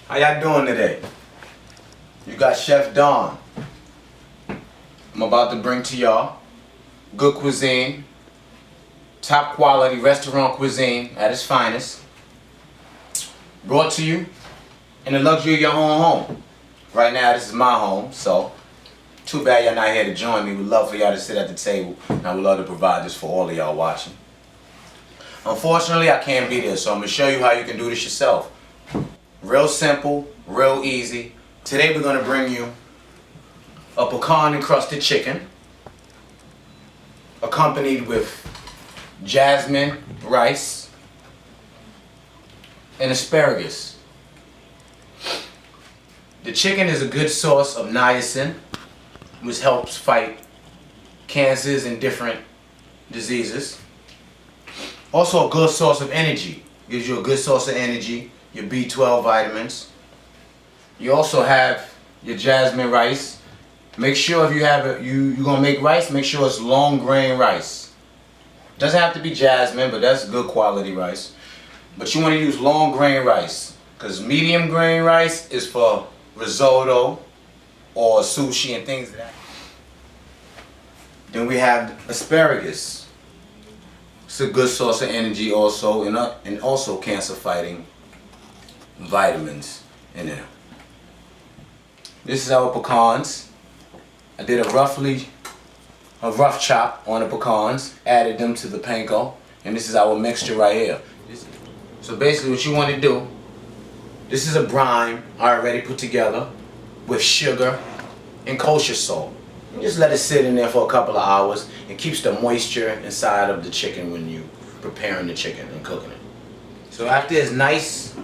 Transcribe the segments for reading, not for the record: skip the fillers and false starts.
How y'all doing today? You got Chef Don. I'm about to bring to y'all good cuisine, top quality restaurant cuisine at its finest, brought to you in the luxury of your own home. Right now this is my home, so too bad y'all not here to join me. We'd love for y'all to sit at the table, and I would love to provide this for all of y'all watching. Unfortunately, I can't be there, so I'm going to show you how you can do this yourself. Real simple, real easy. Today we're going to bring you a pecan encrusted chicken, accompanied with jasmine rice and asparagus. The chicken is a good source of niacin, which helps fight cancers and different diseases. Also a good source of energy. Gives you a good source of energy, your B12 vitamins. You also have your jasmine rice. Make sure if you have it, you're gonna make rice, make sure it's long grain rice. Doesn't have to be jasmine, but that's good quality rice. But you want to use long grain rice, because medium grain rice is for risotto or sushi and things like that. Then we have asparagus. It's a good source of energy also, and also cancer fighting vitamins in there. This is our pecans. I did a rough chop on the pecans, added them to the panko, and this is our mixture right here. So basically what you want to do, this is a brine already put together with sugar and kosher salt. You just let it sit in there for a couple of hours. It keeps the moisture inside of the chicken when you preparing the chicken and cooking it. So after it's nice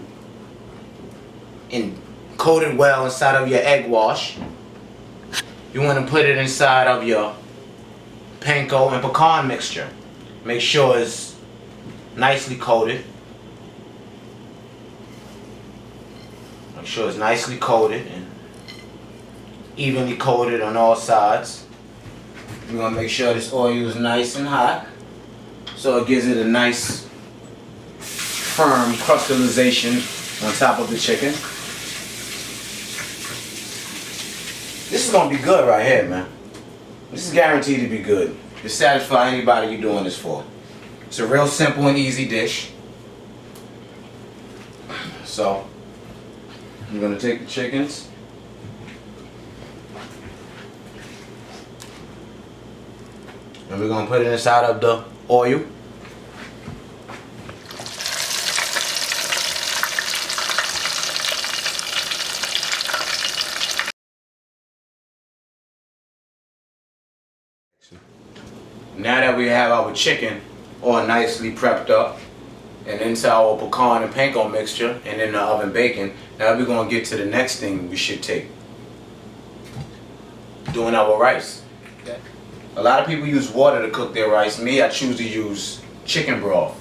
and coated well inside of your egg wash, you want to put it inside of your panko and pecan mixture. Make sure it's nicely coated. Make sure it's nicely coated and evenly coated on all sides. You want to make sure this oil is nice and hot, so it gives it a nice firm crystallization on top of the chicken. This is going to be good right here, man. This is guaranteed to be good. To satisfy anybody you're doing this for. It's a real simple and easy dish. So, I'm going to take the chickens. And we're going to put it inside of the oil. Now that we have our chicken all nicely prepped up and into our pecan and panko mixture and in the oven baking, now we're going to get to the next thing we should take. Doing our rice. A lot of people use water to cook their rice. Me, I choose to use chicken broth.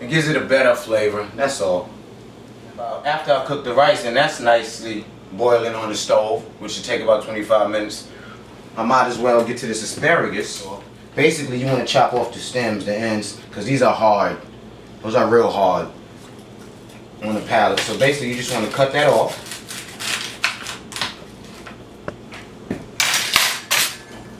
It gives it a better flavor, that's all. After I cook the rice and that's nicely boiling on the stove, which should take about 25 minutes, I might as well get to this asparagus. Basically, you want to chop off the stems, the ends, because these are hard. Those are real hard on the palate. So basically, you just want to cut that off.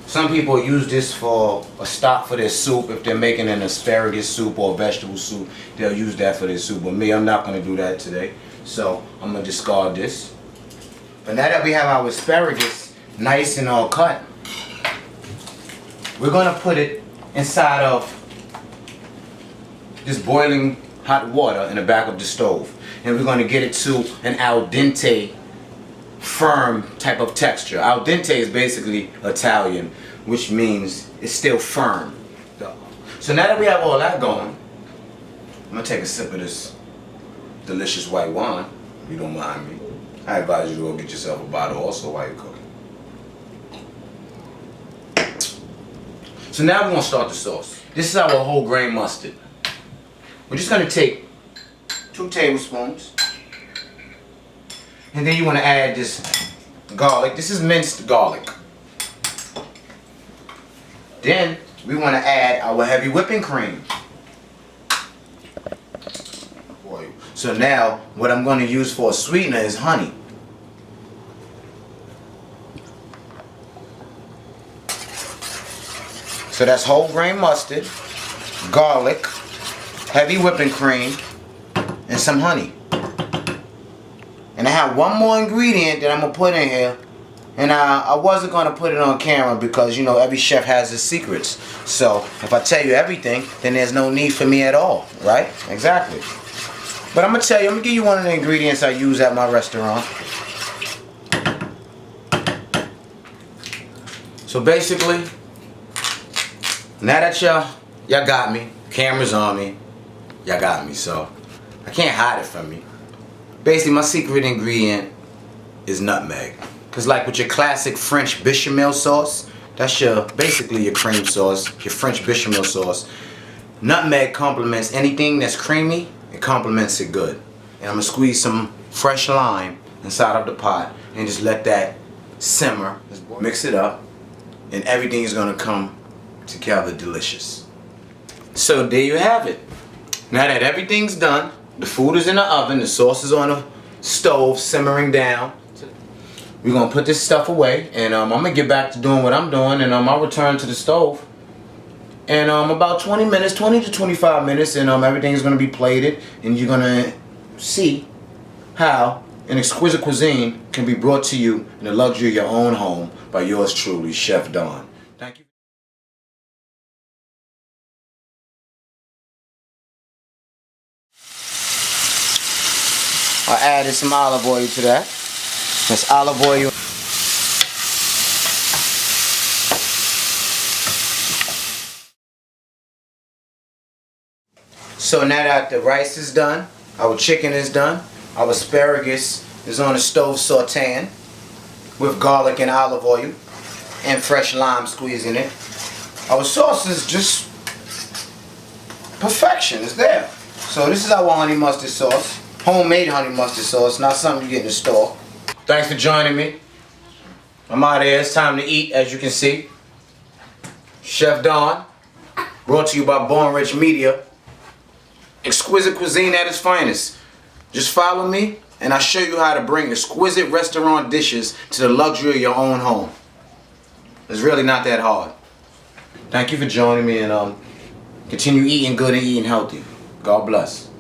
Some people use this for a stock for their soup. If they're making an asparagus soup or vegetable soup, they'll use that for their soup. But me, I'm not going to do that today. So I'm going to discard this. But now that we have our asparagus nice and all cut, we're going to put it inside of this boiling hot water in the back of the stove. And we're going to get it to an al dente firm type of texture. Al dente is basically Italian, which means it's still firm. So now that we have all that going, I'm going to take a sip of this delicious white wine, if you don't mind me. I advise you to go get yourself a bottle also while you're cooking. So now we're going to start the sauce. This is our whole grain mustard. We're just going to take 2 tablespoons. And then you want to add this garlic. This is minced garlic. Then we want to add our heavy whipping cream. So now what I'm going to use for a sweetener is honey. So that's whole grain mustard, garlic, heavy whipping cream, and some honey. And I have one more ingredient that I'm going to put in here. And I wasn't going to put it on camera because, you know, every chef has his secrets. So if I tell you everything, then there's no need for me at all, right? Exactly. But I'm going to tell you, I'm going to give you one of the ingredients I use at my restaurant. So basically, now that y'all got me, cameras on me, y'all got me, so I can't hide it from me. Basically, my secret ingredient is nutmeg. Cause like with your classic French bechamel sauce, that's basically your cream sauce, your French bechamel sauce. Nutmeg complements anything that's creamy. It complements it good. And I'm gonna squeeze some fresh lime inside of the pot and just let that simmer. Mix it up, and everything is gonna come together delicious. So there you have it. Now that everything's done, the food is in the oven, the sauce is on the stove simmering down. We're gonna put this stuff away, and I'm gonna get back to doing what I'm doing, and I'll return to the stove. And about 20 to 25 minutes, and everything's gonna be plated, and you're gonna see how an exquisite cuisine can be brought to you in the luxury of your own home by yours truly, Chef Don. Thank you. I added some olive oil to that. That's olive oil. So now that the rice is done, our chicken is done, our asparagus is on the stove sauteing with garlic and olive oil and fresh lime squeezing it. Our sauce is just perfection. It's there. So this is our honey mustard sauce. Homemade honey mustard sauce, not something you get in the store. Thanks for joining me. I'm out of here. It's time to eat, as you can see. Chef Don, brought to you by Born Rich Media. Exquisite cuisine at its finest. Just follow me, and I'll show you how to bring exquisite restaurant dishes to the luxury of your own home. It's really not that hard. Thank you for joining me, and continue eating good and eating healthy. God bless.